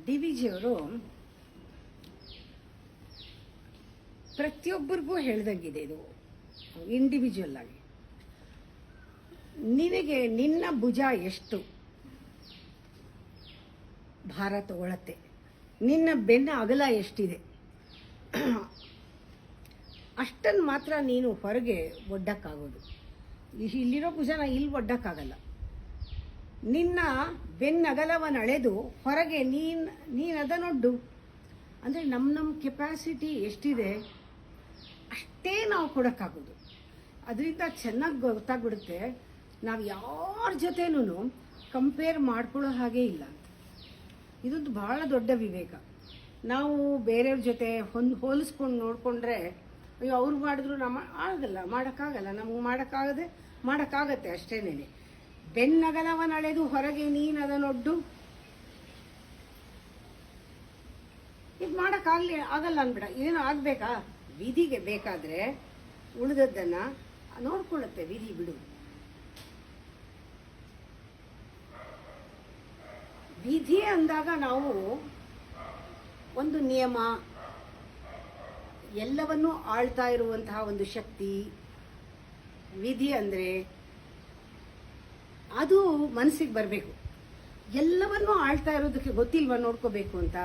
D V ಜಿಯವರು ಪ್ರತಿಯೊಬ್ಬರಿಗೂ ಹೇಳ್ದಂಗಿದೆ ಇದು individual ಆಗಿ. ನಿನಗೆ ನಿನ್ನ ಭುಜ ಎಷ್ಟು ಭಾರ ತಗೊಳತ್ತೆ, ನಿನ್ನ ಬೆನ್ನ ಅಗಲ ಎಷ್ಟಿದೆ ಅಷ್ಟನ್ನು ಮಾತ್ರ ನೀನು ಹೊರಗೆ ಒಡ್ಡಕ್ಕಾಗೋದು. ಇಲ್ಲಿರೋ ಭುಜನ ಇಲ್ಲಿ ಒಡ್ಡಕ್ಕಾಗಲ್ಲ. ನಿನ್ನ ಬೆನ್ನಗಲವನ್ನು ಅಳೆದು ಹೊರಗೆ ನೀನು ಅದನ್ನೊಡ್ಡು. ಅಂದರೆ ನಮ್ಮ ಕೆಪಾಸಿಟಿ ಎಷ್ಟಿದೆ ಅಷ್ಟೇ ನಾವು ಕೊಡೋಕ್ಕಾಗೋದು. ಅದರಿಂದ ಚೆನ್ನಾಗಿ ಗೊತ್ತಾಗ್ಬಿಡುತ್ತೆ ನಾವು ಯಾರ ಜೊತೆನೂ ಕಂಪೇರ್ ಮಾಡ್ಕೊಳ್ಳೋ ಹಾಗೆ ಇಲ್ಲ ಅಂತ. ಇದೊಂದು ಭಾಳ ದೊಡ್ಡ ವಿವೇಕ. ನಾವು ಬೇರೆಯವ್ರ ಜೊತೆ ಹೋಲಿಸ್ಕೊಂಡು ನೋಡಿಕೊಂಡ್ರೆ ಅಯ್ಯೋ ಅವ್ರು ಮಾಡಿದ್ರು ನಾವು ಆಗಲ್ಲ, ಮಾಡೋಕ್ಕಾಗಲ್ಲ, ನಮಗೆ ಮಾಡೋಕ್ಕಾಗತ್ತೆ ಅಷ್ಟೇನೇನೆ. ಬೆನ್ನಗಲವನ್ನು ಅಳೆದು ಹೊರಗೆ ನೀನು ಅದನ್ನೊಡ್ಡು. ಇದು ಆಗಲ್ಲ ಅನ್ಬಿಡ. ಏನು ಆಗಬೇಕಾ ವಿಧಿಗೆ ಬೇಕಾದರೆ ಉಳಿದದ್ದನ್ನು ನೋಡ್ಕೊಳ್ಳುತ್ತೆ ವಿಧಿ, ಬಿಡು. ವಿಧಿ ಅಂದಾಗ ನಾವು ಒಂದು ನಿಯಮ, ಎಲ್ಲವನ್ನೂ ಆಳ್ತಾ ಇರುವಂತಹ ಒಂದು ಶಕ್ತಿ. ವಿಧಿ ಅಂದರೆ ಅದು ಮನಸ್ಸಿಗೆ ಬರಬೇಕು. ಎಲ್ಲವನ್ನೂ ಆಳ್ತಾ ಇರೋದಕ್ಕೆ ಗೊತ್ತಿಲ್ವಾ ನೋಡ್ಕೋಬೇಕು ಅಂತ,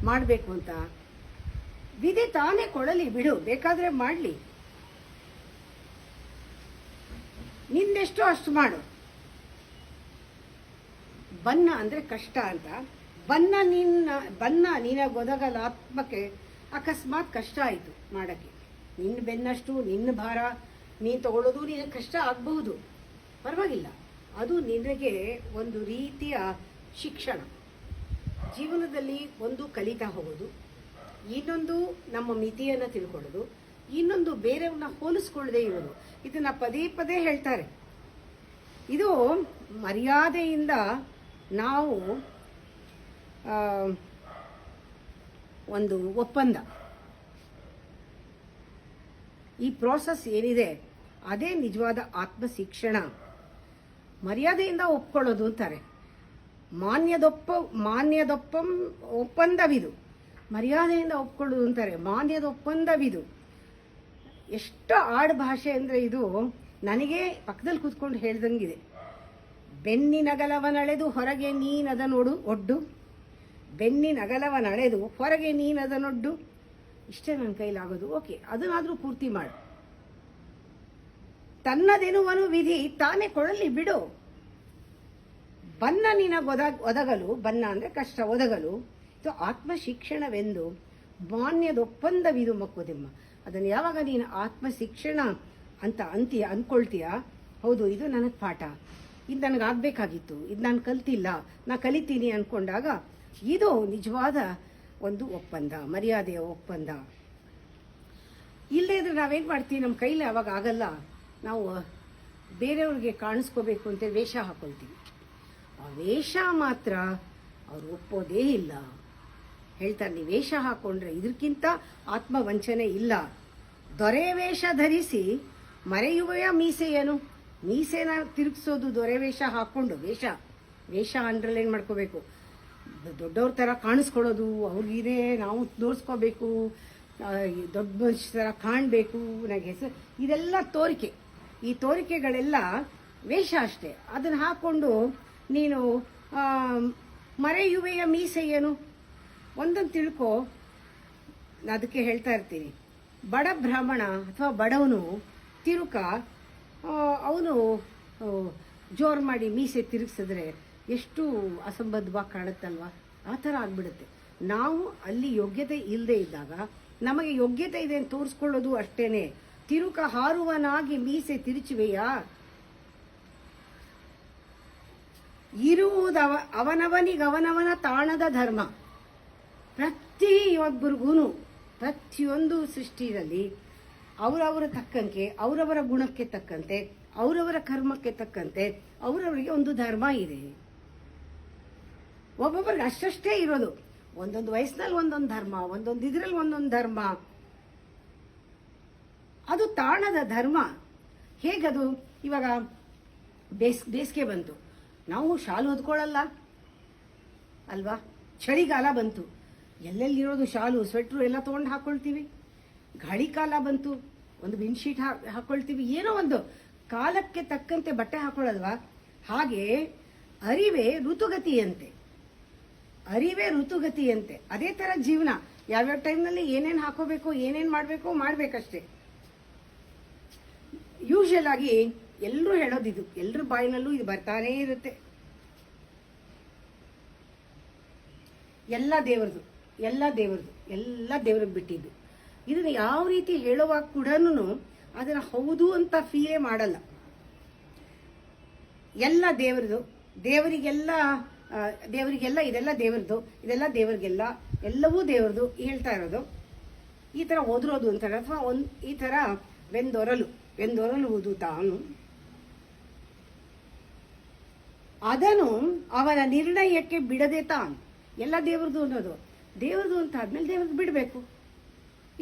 ಮಾಡಬೇಕು ಅಂತ. ವಿಧಿ ತಾನೇ ಕೊಡಲಿ, ಬಿಡು, ಬೇಕಾದರೆ ಮಾಡಲಿ. ನಿಂದೆಷ್ಟೋ ಅಷ್ಟು ಮಾಡು. ಬನ್ನ ಅಂದರೆ ಕಷ್ಟ ಅಂತ. ಬನ್ನ ನಿನಗೊದಗಲ ಆತ್ಮಕ್ಕೆ ಅಕಸ್ಮಾತ್ ಕಷ್ಟ ಆಯಿತು ಮಾಡೋಕ್ಕೆ. ನಿನ್ನ ಬೆನ್ನಷ್ಟು ನಿನ್ನ ಭಾರ ನೀನು ತಗೊಳ್ಳೋದು ನಿನಗೆ ಕಷ್ಟ ಆಗಬಹುದು, ಪರವಾಗಿಲ್ಲ. ಅದು ನಿನಗೆ ಒಂದು ರೀತಿಯ ಶಿಕ್ಷಣ. ಜೀವನದಲ್ಲಿ ಒಂದು ಕಲಿತಾ ಹೋಗೋದು, ಇನ್ನೊಂದು ನಮ್ಮ ಮಿತಿಯನ್ನು ತಿಳ್ಕೊಳ್ಳೋದು, ಇನ್ನೊಂದು ಬೇರೆಯವ್ರನ್ನ ಹೋಲಿಸ್ಕೊಳ್ಳದೆ ಇರೋದು. ಇದನ್ನು ಪದೇ ಪದೇ ಹೇಳ್ತಾರೆ. ಇದು ಮರ್ಯಾದೆಯಿಂದ ನಾವು ಒಂದು ಒಪ್ಪಂದ, ಈ ಪ್ರೋಸೆಸ್ ಏನಿದೆ ಅದೇ ನಿಜವಾದ ಆತ್ಮ ಶಿಕ್ಷಣ. ಮರ್ಯಾದೆಯಿಂದ ಒಪ್ಕೊಳ್ಳೋದು ಅಂತಾರೆ. ಮಾನ್ಯದೊಪ್ಪಂ ಒಪ್ಪಂದವಿದು. ಮರ್ಯಾದೆಯಿಂದ ಒಪ್ಕೊಳ್ಳೋದು ಅಂತಾರೆ, ಮಾನ್ಯದ ಒಪ್ಪಂದವಿದು. ಎಷ್ಟು ಆಡ್ ಭಾಷೆ ಅಂದರೆ ಇದು ನನಗೆ ಪಕ್ಕದಲ್ಲಿ ಕೂತ್ಕೊಂಡು ಹೇಳ್ದಂಗಿದೆ. ಬೆನ್ನಿನಗಲವನಳೆದು ಹೊರಗೆ ನೀನದನೊಡು ಒಡ್ಡು. ಬೆನ್ನಿನಗಲವನಳೆದು ಹೊರಗೆ ನೀನದನೊಡ್ಡು. ಇಷ್ಟೇ ನನ್ನ ಕೈಲಾಗೋದು. ಓಕೆ, ಅದನ್ನಾದರೂ ಪೂರ್ತಿ ಮಾಡು. ತನ್ನದೆನುವನು ವಿಧಿ ತಾನೇ ಕೊಡಲಿ, ಬಿಡು. ಬನ್ನ ಒದಗಲು, ಬನ್ನ ಅಂದರೆ ಕಷ್ಟ, ಒದಗಲು ಇದು ಆತ್ಮ ಶಿಕ್ಷಣವೆಂದು ಮಾನ್ಯದೊಪ್ಪಂದವಿದು ಮಕ್ಕುದಿಮ್ಮ. ಅದನ್ನು ಯಾವಾಗ ನೀನು ಆತ್ಮ ಶಿಕ್ಷಣ ಅಂತ ಅಂದ್ಕೊಳ್ತೀಯ, ಹೌದು ಇದು ನನಗೆ ಪಾಠ, ಇದು ನನಗಾಗಬೇಕಾಗಿತ್ತು, ಇದು ನಾನು ಕಲ್ತಿಲ್ಲ, ನಾ ಕಲಿತೀನಿ ಅಂದ್ಕೊಂಡಾಗ ಇದು ನಿಜವಾದ ಒಂದು ಒಪ್ಪಂದ, ಮರ್ಯಾದೆಯ ಒಪ್ಪಂದ. ಇಲ್ಲದೇ ಇದ್ರೆ ನಾವೇನು ಮಾಡ್ತೀವಿ, ನಮ್ಮ ಕೈಲಿ ಅವಾಗ ಆಗಲ್ಲ. ನಾವು ಬೇರೆಯವ್ರಿಗೆ ಕಾಣಿಸ್ಕೋಬೇಕು ಅಂತ ವೇಷ ಹಾಕೊಳ್ತೀವಿ. ಆ ವೇಷ ಮಾತ್ರ ಅವ್ರು ಒಪ್ಪೋದೇ ಇಲ್ಲ. ಹೇಳ್ತಾರೆ, ನೀವು ವೇಷ ಹಾಕೊಂಡ್ರೆ ಇದಕ್ಕಿಂತ ಆತ್ಮವಂಚನೆ ಇಲ್ಲ. ದೊರೆ ವೇಷ ಧರಿಸಿ ಮರೆಯುವೆಯ ಮೀಸೆಯೇನು. ಮೀಸೆನ ತಿರುಗಿಸೋದು ದೊರೆ ವೇಷ ಹಾಕ್ಕೊಂಡು. ವೇಷ ಅಂಡರ್ಲೈನ್ ಮಾಡ್ಕೋಬೇಕು. ದೊಡ್ಡವ್ರ ಥರ ಕಾಣಿಸ್ಕೊಳ್ಳೋದು, ಅವ್ರಿಗಿದೆ ನಾವು ತೋರಿಸ್ಕೋಬೇಕು, ದೊಡ್ಡ ಮನುಷ್ಯ ಥರ ಕಾಣಬೇಕು, ನನಗೆ ಹೆಸರು, ಇದೆಲ್ಲ ತೋರಿಕೆ. ಈ ತೋರಿಕೆಗಳೆಲ್ಲ ವೇಷ ಅಷ್ಟೇ. ಅದನ್ನು ಹಾಕ್ಕೊಂಡು ನೀನು ಮರೆಯುವೆಯ ಮೀಸೆಯೇನು. ಒಂದೊಂದು ತಿಳ್ಕೊ. ಅದಕ್ಕೆ ಹೇಳ್ತಾ ಇರ್ತೀನಿ, ಬಡ ಬ್ರಾಹ್ಮಣ ಅಥವಾ ಬಡವನು ತಿರುಕ ಅವನು ಜೋರು ಮಾಡಿ ಮೀಸೆ ತಿರುಗಿಸಿದ್ರೆ ಎಷ್ಟು ಅಸಂಬದ್ಧವಾಗಿ ಕಾಣುತ್ತಲ್ವ. ಆ ಥರ ಆಗ್ಬಿಡುತ್ತೆ. ನಾವು ಅಲ್ಲಿ ಯೋಗ್ಯತೆ ಇಲ್ಲದೆ ಇದ್ದಾಗ ನಮಗೆ ಯೋಗ್ಯತೆ ಇದೆ ಅಂತ ತೋರಿಸ್ಕೊಳ್ಳೋದು ಅಷ್ಟೇನೆ. ತಿರುಕ ಹಾರುವನಾಗಿ ಮೀಸೆ ತಿರುಚುವೆಯಾ. ಇರುವುದವ ಅವನವನಿಗವನವನ ತಾಣದ ಧರ್ಮ. ಪ್ರತಿಯೊಬ್ಬರಿಗೂ ಪ್ರತಿಯೊಂದು ಸೃಷ್ಟಿಯಲ್ಲಿ ಅವರವರ ತಕ್ಕಂತೆ, ಅವರವರ ಗುಣಕ್ಕೆ ತಕ್ಕಂತೆ, ಅವರವರ ಕರ್ಮಕ್ಕೆ ತಕ್ಕಂತೆ ಅವರವರಿಗೆ ಒಂದು ಧರ್ಮ ಇದೆ. ಒಬ್ಬೊಬ್ಬರಿಗೆ ಅಷ್ಟೇ ಇರೋದು. ಒಂದೊಂದು ವಯಸ್ಸಿನಲ್ಲಿ ಒಂದೊಂದು ಧರ್ಮ, ಒಂದೊಂದು ಇದರಲ್ಲಿ ಒಂದೊಂದು ಧರ್ಮ. ಅದು ತಾಣದ ಧರ್ಮ. ಹೇಗದು? ಇವಾಗ ಬೇಸಿಗೆ ಬಂತು, ನಾವು ಶಾಲು ಹೊದ್ಕೊಳ್ಳಲ್ಲ ಅಲ್ವಾ, ಚಳಿಗಾಲ ಬಂತು, ಎಲ್ಲೆಲ್ಲಿರೋದು ಶಾಲು ಸ್ವೆಟ್ರು ಎಲ್ಲ ತೊಗೊಂಡು ಹಾಕೊಳ್ತೀವಿ. ಗಾಳಿ ಕಾಲ ಬಂತು, ಒಂದು ಬೆಡ್ಶೀಟ್ ಹಾಕೊಳ್ತೀವಿ. ಏನೋ ಒಂದು ಕಾಲಕ್ಕೆ ತಕ್ಕಂತೆ ಬಟ್ಟೆ ಹಾಕೊಳ್ಳಲ್ವಾ? ಹಾಗೆ ಅರಿವೇ ಋತುಗತಿಯಂತೆ, ಅರಿವೇ ಋತುಗತಿಯಂತೆ. ಅದೇ ತರ ಜೀವನ, ಯಾವ್ಯಾವ ಟೈಮ್ನಲ್ಲಿ ಏನೇನು ಹಾಕೋಬೇಕು, ಏನೇನು ಮಾಡಬೇಕು ಮಾಡ್ಬೇಕಷ್ಟೇ. ಯೂಶಲ್ ಆಗಿ ಎಲ್ಲರೂ ಹೇಳೋದಿದು, ಎಲ್ಲರ ಬಾಯಿನಲ್ಲೂ ಇದು ಬರ್ತಾನೇ ಇರುತ್ತೆ. ಎಲ್ಲ ದೇವ್ರದು, ಎಲ್ಲ ದೇವ್ರದು, ಎಲ್ಲ ದೇವ್ರಿಗೆ ಬಿಟ್ಟಿದ್ದು. ಇದನ್ನ ಯಾವ ರೀತಿ ಹೇಳುವಾಗ ಕೂಡ ಅದನ್ನ ಹೌದು ಅಂತ ಫೀಲೇ ಮಾಡಲ್ಲ. ಎಲ್ಲ ದೇವ್ರದು, ದೇವರಿಗೆಲ್ಲ ಇದೆಲ್ಲ ದೇವ್ರದು, ಇದೆಲ್ಲ ದೇವ್ರಿಗೆಲ್ಲ, ಎಲ್ಲವೂ ದೇವ್ರದು ಹೇಳ್ತಾ ಇರೋದು. ಈ ತರ ಓದಿರೋದು ಅಂತಾರೆ. ಅಥವಾ ಈ ತರ ವೆಂದೊರಲುವುದು ತಾನು, ಅದನ್ನು ಅವನ ನಿರ್ಣಯಕ್ಕೆ ಬಿಡದೆ ತಾನು. ಎಲ್ಲ ದೇವ್ರದು ಅನ್ನೋದು, ದೇವ್ರದು ಅಂತ ಆದ್ಮೇಲೆ ದೇವ್ರಿಗೆ ಬಿಡಬೇಕು,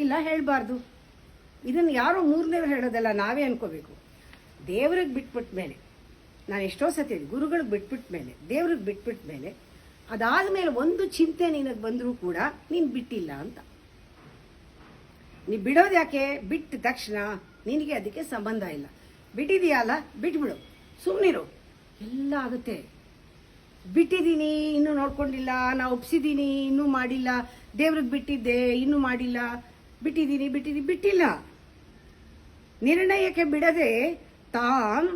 ಇಲ್ಲ ಹೇಳ್ಬಾರ್ದು. ಇದನ್ನು ಯಾರೋ ಮೂರನೇವ್ರು ಹೇಳೋದಲ್ಲ, ನಾವೇ ಅನ್ಕೋಬೇಕು. ದೇವ್ರಿಗೆ ಬಿಟ್ಬಿಟ್ಟ ಮೇಲೆ, ನಾನು ಎಷ್ಟೋ ಸತಿ ಗುರುಗಳಿಗೆ ಬಿಟ್ಬಿಟ್ಟ ಮೇಲೆ, ದೇವ್ರಿಗೆ ಬಿಟ್ಬಿಟ್ಟ ಮೇಲೆ, ಅದಾದ್ಮೇಲೆ ಒಂದು ಚಿಂತೆ ನಿನಗೆ ಬಂದರೂ ಕೂಡ ನೀನು ಬಿಟ್ಟಿಲ್ಲ ಅಂತ. ನೀ ಬಿಡೋದು ಯಾಕೆ? ಬಿಟ್ಟ ತಕ್ಷಣ ನಿನಗೆ ಅದಕ್ಕೆ ಸಂಬಂಧ ಇಲ್ಲ. ಬಿಟ್ಟಿದೀಯಲ್ಲ, ಬಿಟ್ಬಿಡು, ಸುಮ್ಮನಿರು, ಎಲ್ಲ ಆಗುತ್ತೆ. ಬಿಟ್ಟಿದ್ದೀನಿ, ಇನ್ನೂ ನೋಡ್ಕೊಂಡಿಲ್ಲ, ನಾ ಒಪ್ಸಿದ್ದೀನಿ, ಇನ್ನೂ ಮಾಡಿಲ್ಲ, ದೇವ್ರಿಗೆ ಬಿಟ್ಟಿದ್ದೆ, ಇನ್ನೂ ಮಾಡಿಲ್ಲ, ಬಿಟ್ಟಿದ್ದೀನಿ, ಬಿಟ್ಟಿಲ್ಲ. ನಿರ್ಣಯಕ್ಕೆ ಬಿಡದೆ ತಾನ್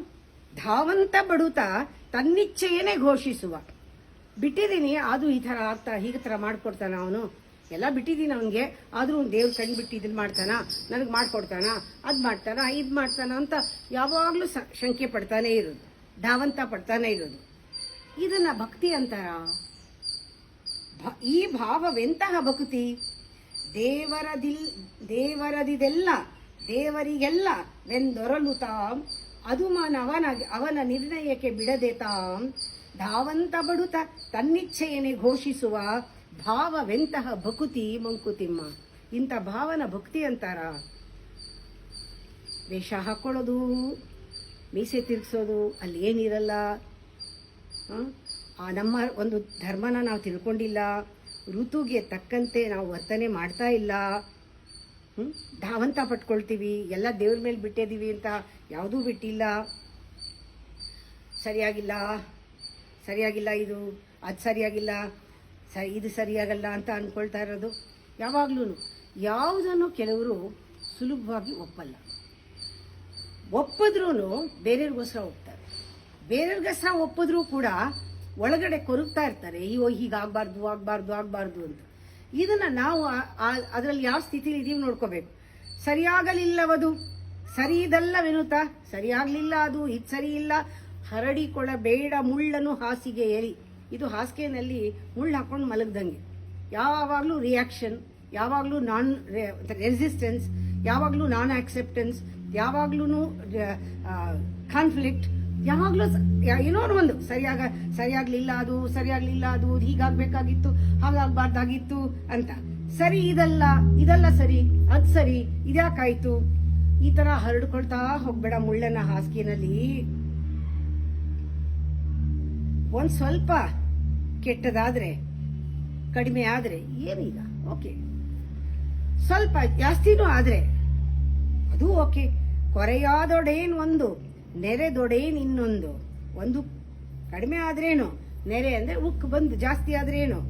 ಧಾವಂತ ಬಡುತ್ತಾ ತನ್ನಿಚ್ಛೆಯನ್ನೇ ಘೋಷಿಸುವ. ಬಿಟ್ಟಿದ್ದೀನಿ, ಅದು ಈ ಥರ ಆಗ್ತಾ ಹೀಗೆ ಥರ ಮಾಡ್ಕೊಡ್ತಾನ ಅವನು, ಎಲ್ಲ ಬಿಟ್ಟಿದ್ದೀನಿ ಅವನಿಗೆ, ಆದರೂ ದೇವ್ರ ಕಣ್ಣು ಬಿಟ್ಟು ಇದನ್ನ ಮಾಡ್ತಾನ, ನನಗೆ ಮಾಡ್ಕೊಡ್ತಾನ, ಅದು ಮಾಡ್ತಾನ, ಇದು ಮಾಡ್ತಾನ ಅಂತ ಯಾವಾಗಲೂ ಶಂಕೆ ಪಡ್ತಾನೆ ಇರೋದು, ಧಾವಂತ ಪಡ್ತಾನೆ ಇರೋದು. ಇದನ್ನ ಭಕ್ತಿ ಅಂತಾರ? ಈ ಭಾವವೆಂತಹ ಭಕ್ತಿ? ದೇವರದಿದೆಲ್ಲ ದೇವರಿಗೆಲ್ಲ ವೆಂದೊರಲುತ್ತಾಂ, ಅದು ಅವನ ನಿರ್ಣಯಕ್ಕೆ ಬಿಡದೆ ತಾಂ ಧಾವಂತ ಬಡುತ್ತ ತನ್ನಿಚ್ಛೆಯನ್ನೇ ಘೋಷಿಸುವ ಭಾವವೆಂತಹ ಭಕುತಿ ಮಂಕುತಿಮ್ಮ. ಇಂಥ ಭಾವನ ಭಕ್ತಿ ಅಂತಾರ? ವೇಷ ಹಾಕೊಳ್ಳೋದು, ಮೀಸೆ ತಿರ್ಗಿಸೋದು, ಅಲ್ಲಿ ಏನಿರಲ್ಲ. ನಮ್ಮ ಒಂದು ಧರ್ಮನ ನಾವು ತಿಳ್ಕೊಂಡಿಲ್ಲ, ಋತುಗೆ ತಕ್ಕಂತೆ ನಾವು ವರ್ತನೆ ಮಾಡ್ತಾ ಇಲ್ಲ, ಧಾವಂತ ಪಟ್ಕೊಳ್ತೀವಿ, ಎಲ್ಲ ದೇವ್ರ ಮೇಲೆ ಬಿಟ್ಟಿದ್ದೀವಿ ಅಂತ ಯಾವುದೂ ಬಿಟ್ಟಿಲ್ಲ. ಸರಿಯಾಗಿಲ್ಲ ಇದು, ಅದು ಸರಿಯಾಗಿಲ್ಲ, ಇದು ಸರಿಯಾಗಲ್ಲ ಅಂತ ಅಂದ್ಕೊಳ್ತಾ ಇರೋದು. ಯಾವಾಗ್ಲೂ ಯಾವುದನ್ನು ಕೆಲವರು ಸುಲಭವಾಗಿ ಒಪ್ಪಲ್ಲ. ಒಪ್ಪಿದ್ರೂ ಬೇರೆಯವ್ರಿಗೋಸ್ಕರ ಒಪ್ತಾರೆ. ಬೇರೆಯವ್ರಿಗೋಸ್ಕರ ಒಪ್ಪಿದ್ರೂ ಕೂಡ ಒಳಗಡೆ ಕೊರಗ್ತಾ ಇರ್ತಾರೆ, ಅಯ್ಯೋ ಹೀಗಾಗಬಾರ್ದು ಅಂತ. ಇದನ್ನ ನಾವು ಅದರಲ್ಲಿ ಯಾವ ಸ್ಥಿತಿಲಿ ಇದೀವಿ ನೋಡ್ಕೋಬೇಕು. ಸರಿಯಾಗಲಿಲ್ಲವದು, ಸರಿ ಇದಲ್ಲವೆನುತ, ಸರಿಯಾಗ್ಲಿಲ್ಲ ಅದು, ಇದು ಸರಿ ಇಲ್ಲ, ಹರಡಿಕೊಳ್ಳಬೇಡ ಮುಳ್ಳನು ಹಾಸಿಗೆ ಎಲಿ. ಇದು ಹಾಸಿಗೆನಲ್ಲಿ ಮುಳ್ಳು ಹಾಕೊಂಡು ಮಲಗ್ದಂಗೆ. ಯಾವಾಗಲೂ ರಿಯಾಕ್ಷನ್, ಯಾವಾಗಲೂ ನಾನ್ ರೆಸಿಸ್ಟೆನ್ಸ್, ಯಾವಾಗಲೂ ನಾನ್ ಆಕ್ಸೆಪ್ಟೆನ್ಸ್, ಯಾವಾಗ್ಲೂ ಕಾನ್ಫ್ಲಿಕ್ಟ್, ಯಾವಾಗಲೂ ಏನೋ ಒಂದು ಸರಿಯಾಗ್ಲಿಲ್ಲ ಅದು, ಹೀಗಾಗ್ಬೇಕಾಗಿತ್ತು, ಹಾಗಾಗ್ಬಾರ್ದಾಗಿತ್ತು ಅಂತ. ಸರಿ ಇದಲ್ಲ ಸರಿ, ಅದ್ ಸರಿ, ಇದ್ಯಾಕಾಯ್ತು, ಈ ತರ ಹರಡ್ಕೊಳ್ತಾ ಹೋಗ್ಬೇಡ ಮುಳ್ಳನ ಹಾಸಿಗೆನಲ್ಲಿ. ಒಂದ್ ಸ್ವಲ್ಪ ಕೆಟ್ಟದಾದ್ರೆ, ಕಡಿಮೆ ಆದ್ರೆ ಏನೀಗ ಓಕೆ, ಸ್ವಲ್ಪ ಜಾಸ್ತಿನೂ ಆದ್ರೆ ಅದು ಓಕೆ. ಕೊರೆಯಾದೊಡೇನ್ ಒಂದು, ನೆರೆದೊಡೇನ್ ಇನ್ನೊಂದು. ಒಂದು ಕಡಿಮೆ ಆದ್ರೇನು, ನೆರೆ ಅಂದ್ರೆ ಉಕ್ಕು ಬಂದು ಜಾಸ್ತಿ ಆದ್ರೇನು.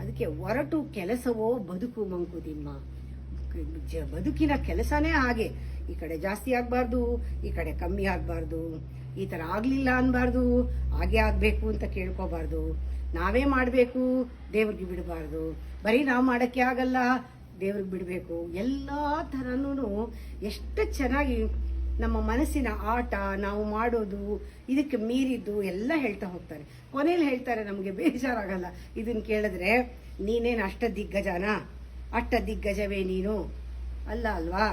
ಅದಕ್ಕೆ ಒರಟು ಕೆಲಸವೋ ಬದುಕು ಮಂಕುತಿಮ್ಮ. ಬದುಕಿನ ಕೆಲಸನೇ ಹಾಗೆ, ಈ ಕಡೆ ಜಾಸ್ತಿ ಆಗ್ಬಾರ್ದು, ಈ ಕಡೆ ಕಮ್ಮಿ ಆಗ್ಬಾರ್ದು, ಈ ತರ ಆಗ್ಲಿಲ್ಲ ಅನ್ಬಾರ್ದು, ಹಾಗೆ ಆಗ್ಬೇಕು ಅಂತ ಕೇಳ್ಕೋಬಾರ್ದು. ನಾವೇ ಮಾಡ್ಬೇಕು, ದೇವ್ರಿಗೆ ಬಿಡಬಾರ್ದು. ಬರೀ ನಾವು ಮಾಡಕ್ಕೆ ಆಗಲ್ಲ, ದೇವ್ರಿಗೆ ಬಿಡಬೇಕು. ಎಲ್ಲಾ ಥರನೂ ಎಷ್ಟು ಚೆನ್ನಾಗಿ ನಮ್ಮ ಮನಸ್ಸಿನ ಆಟ, ನಾವು ಮಾಡೋದು, ಇದಕ್ಕೆ ಮೀರಿದ್ದು ಎಲ್ಲ ಹೇಳ್ತಾ ಹೋಗ್ತಾರೆ. ಕೊನೆಯಲ್ಲಿ ಹೇಳ್ತಾರೆ, ನಮಗೆ ಬೇಜಾರಾಗಲ್ಲ ಇದನ್ನ ಕೇಳಿದ್ರೆ, ನೀನೇನು ಅಷ್ಟ ದಿಗ್ಗಜವೇ ನೀನು ಅಲ್ಲ ಅಲ್ವಾ,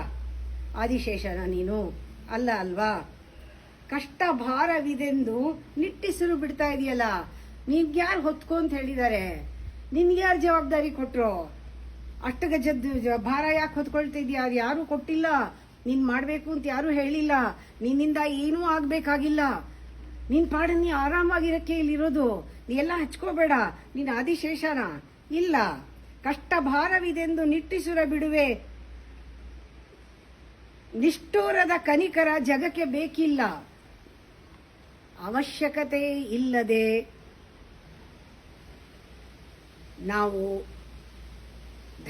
ಆದಿಶೇಷನ ನೀನು ಅಲ್ಲ ಅಲ್ವಾ, ಕಷ್ಟ ಭಾರವಿದೆಂದು ನಿಟ್ಟಿಸಲು ಬಿಡ್ತಾ ಇದೆಯಲ್ಲ, ನಿನ್ಗ್ಯಾರು ಹೊತ್ಕೊಂತ ಹೇಳಿದ್ದಾರೆ, ನಿನ್ಗ್ಯಾರು ಜವಾಬ್ದಾರಿ ಕೊಟ್ರು, ಅಷ್ಟು ಗಜದ ಭಾರ ಯಾಕೆ ಹೊತ್ಕೊಳ್ತಾ ಇದೀಯ, ಯಾರು ಕೊಟ್ಟಿಲ್ಲ, ನೀನ್ ಮಾಡ್ಬೇಕು ಅಂತ ಯಾರು ಹೇಳಿಲ್ಲ, ನಿನ್ನಿಂದ ಏನೂ ಆಗ್ಬೇಕಾಗಿಲ್ಲ. ನಿನ್ ಪಾಡ ನೀ ಆರಾಮಾಗಿರಕ್ಕೆ ಇಲ್ಲಿರೋದು. ನೀ ಎಲ್ಲ ಹಚ್ಕೋಬೇಡ, ನೀನ್ ಆದಿಶೇಷನ ಇಲ್ಲ. ಕಷ್ಟ ಭಾರವಿದೆಂದು ನಿಟ್ಟಿಸುರ ಬಿಡುವೆ, ನಿಷ್ಠೂರದ ಕನಿಕರ ಜಗಕ್ಕೆ ಬೇಕಿಲ್ಲ. ಅವಶ್ಯಕತೆ ಇಲ್ಲದೆ ನಾವು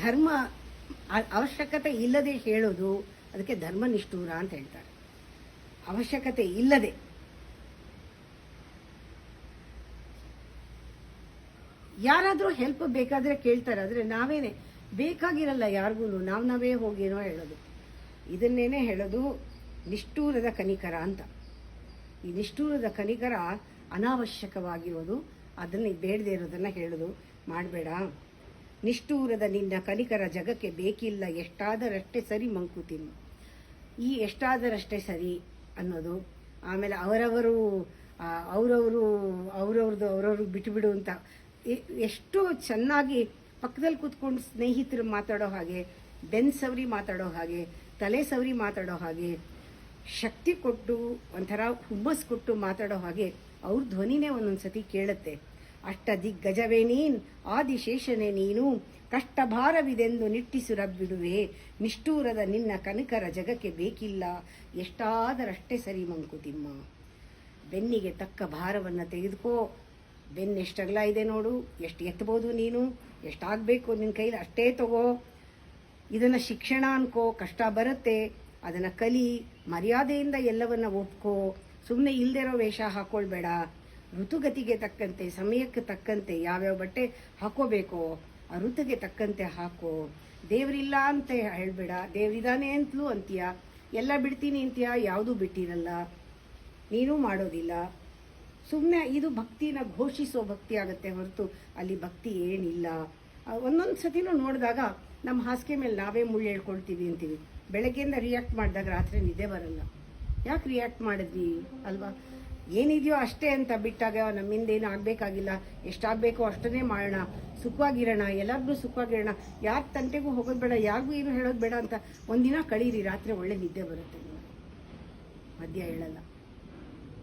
ಧರ್ಮ ಅವಶ್ಯಕತೆ ಇಲ್ಲದೆ ಹೇಳೋದು, ಅದಕ್ಕೆ ಧರ್ಮ ನಿಷ್ಠೂರ ಅಂತ ಹೇಳ್ತಾರೆ. ಅವಶ್ಯಕತೆ ಇಲ್ಲದೆ ಯಾರಾದರೂ ಹೆಲ್ಪ್ ಬೇಕಾದ್ರೆ ಕೇಳ್ತಾರೆ, ಆದರೆ ನಾವೇನೆ ಬೇಕಾಗಿರಲ್ಲ ಯಾರಿಗೂ, ನಾವೇ ಹೋಗೇನೋ ಹೇಳೋದು. ಇದನ್ನೇನೆ ಹೇಳೋದು ನಿಷ್ಠೂರದ ಕನಿಕರ ಅಂತ. ಈ ನಿಷ್ಠೂರದ ಕನಿಕರ ಅನಾವಶ್ಯಕವಾಗಿರೋದು, ಅದನ್ನು ಬೇಡದೇ ಇರೋದನ್ನ ಹೇಳೋದು ಮಾಡಬೇಡ. ನಿಷ್ಠೂರದ ನಿನ್ನ ಕನಿಕರ ಜಗಕ್ಕೆ ಬೇಕಿಲ್ಲ, ಎಷ್ಟಾದರಷ್ಟೇ ಸರಿ ಮಂಕುತಿಮ್ಮ. ಈ ಎಷ್ಟಾದರಷ್ಟೇ ಸರಿ ಅನ್ನೋದು, ಆಮೇಲೆ ಅವರವ್ರದ್ದು ಬಿಟ್ಟುಬಿಡು ಅಂತ ಎಷ್ಟು ಚೆನ್ನಾಗಿ ಪಕ್ಕದಲ್ಲಿ ಕೂತ್ಕೊಂಡು ಸ್ನೇಹಿತರು ಮಾತಾಡೋ ಹಾಗೆ, ಬೆನ್ ಸವರಿ ಮಾತಾಡೋ ಹಾಗೆ, ತಲೆ ಸವರಿ ಮಾತಾಡೋ ಹಾಗೆ, ಶಕ್ತಿ ಕೊಟ್ಟು ಒಂಥರ ಹುಮ್ಮಸ್ ಕೊಟ್ಟು ಮಾತಾಡೋ ಹಾಗೆ ಅವ್ರ ಧ್ವನಿನೇ ಒಂದೊಂದ್ಸತಿ ಕೇಳುತ್ತೆ. ಅಷ್ಟ ದಿಗ್ಗಜವೇ ನೀನ್, ಆದಿಶೇಷನೇ ನೀನು, ಕಷ್ಟ ಭಾರವಿದೆಂದು ನಿಟ್ಟಿಸುರ ಬಿಡುವೆ, ನಿಷ್ಠೂರದ ನಿನ್ನ ಕನಕರ ಜಗಕ್ಕೆ ಬೇಕಿಲ್ಲ, ಎಷ್ಟಾದರಷ್ಟೇ ಸರಿ ಮಂಕುತಿಮ್ಮ. ಬೆನ್ನಿಗೆ ತಕ್ಕ ಭಾರವನ್ನು ತೆಗೆದುಕೋ. ಬೆನ್ನೆಷ್ಟಗಲ ಇದೆ ನೋಡು, ಎಷ್ಟು ಎತ್ತಬಹುದು ನೀನು, ಎಷ್ಟಾಗಬೇಕು ನಿನ್ನ ಕೈಲಿ ಅಷ್ಟೇ ತಗೋ. ಇದನ್ನು ಶಿಕ್ಷಣ ಅನ್ಕೋ, ಕಷ್ಟ ಬರುತ್ತೆ, ಅದನ್ನು ಕಲಿ, ಮರ್ಯಾದೆಯಿಂದ ಎಲ್ಲವನ್ನ ಒಪ್ಕೋ. ಸುಮ್ಮನೆ ಇಲ್ದಿರೋ ವೇಷ ಹಾಕೊಳ್ಬೇಡ. ಋತುಗತಿಗೆ ತಕ್ಕಂತೆ, ಸಮಯಕ್ಕೆ ತಕ್ಕಂತೆ ಯಾವ್ಯಾವ ಬಟ್ಟೆ ಹಾಕೋಬೇಕೋ ಆ ಋತುಗೆ ತಕ್ಕಂತೆ ಹಾಕೋ. ದೇವರಿಲ್ಲ ಅಂತ ಹೇಳ್ಬೇಡ, ದೇವರಿದಾನೆ ಅಂತಲೂ ಅಂತೀಯ. ಎಲ್ಲ ಬಿಡ್ತೀನಿ ಅಂತೀಯ, ಯಾವುದೂ ಬಿಟ್ಟಿರಲ್ಲ, ನೀನೂ ಮಾಡೋದಿಲ್ಲ. ಸುಮ್ಮನೆ ಇದು ಭಕ್ತಿನ ಘೋಷಿಸೋ ಭಕ್ತಿ ಆಗುತ್ತೆ ಹೊರತು ಅಲ್ಲಿ ಭಕ್ತಿ ಏನಿಲ್ಲ. ಒಂದೊಂದು ಸತಿನೂ ನೋಡಿದಾಗ ನಮ್ಮ ಹಾಸಿಗೆ ಮೇಲೆ ನಾವೇ ಮುಳ್ಳು ಹೇಳ್ಕೊಳ್ತೀವಿ ಅಂತೀವಿ. ಬೆಳಗ್ಗೆಯಿಂದ ರಿಯಾಕ್ಟ್ ಮಾಡಿದಾಗ ರಾತ್ರಿ ನಿದ್ದೆ ಬರಲ್ಲ. ಯಾಕೆ ರಿಯಾಕ್ಟ್ ಮಾಡಿದ್ವಿ ಅಲ್ವಾ? ಏನಿದೆಯೋ ಅಷ್ಟೇ ಅಂತ ಬಿಟ್ಟಾಗ ನಮ್ಮಿಂದೇನು ಆಗಬೇಕಾಗಿಲ್ಲ, ಎಷ್ಟಾಗಬೇಕೋ ಅಷ್ಟನ್ನೇ ಮಾಡೋಣ, ಸುಖವಾಗಿರೋಣ, ಎಲ್ಲರಿಗೂ ಸುಖವಾಗಿರೋಣ, ಯಾರ ತಂಟೆಗೂ ಹೋಗೋದು ಬೇಡ, ಯಾರಿಗೂ ಏನು ಹೇಳೋದು ಬೇಡ ಅಂತ ಒಂದಿನ ಕಳೀರಿ, ರಾತ್ರಿ ಒಳ್ಳೆ ನಿದ್ದೆ ಬರುತ್ತೆ, ಮಧ್ಯ ಹೇಳಲ್ಲ.